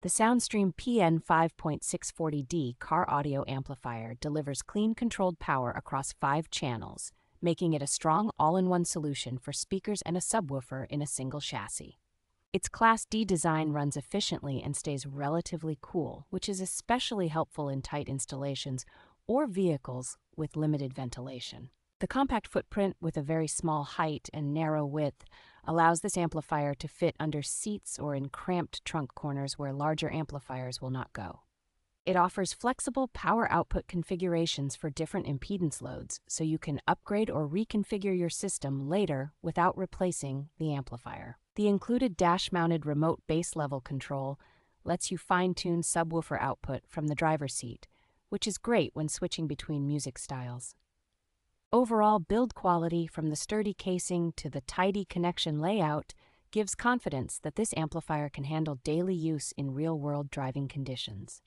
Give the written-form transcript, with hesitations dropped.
The Soundstream PN5.640D car audio amplifier delivers clean controlled power across 5 channels, making it a strong all-in-one solution for speakers and a subwoofer in a single chassis. Its Class D design runs efficiently and stays relatively cool, which is especially helpful in tight installations or vehicles with limited ventilation. The compact footprint with a very small height and narrow width allows this amplifier to fit under seats or in cramped trunk corners where larger amplifiers will not go. It offers flexible power output configurations for different impedance loads, so you can upgrade or reconfigure your system later without replacing the amplifier. The included dash-mounted remote bass level control lets you fine-tune subwoofer output from the driver's seat, which is great when switching between music styles. Overall build quality, from the sturdy casing to the tidy connection layout, gives confidence that this amplifier can handle daily use in real-world driving conditions.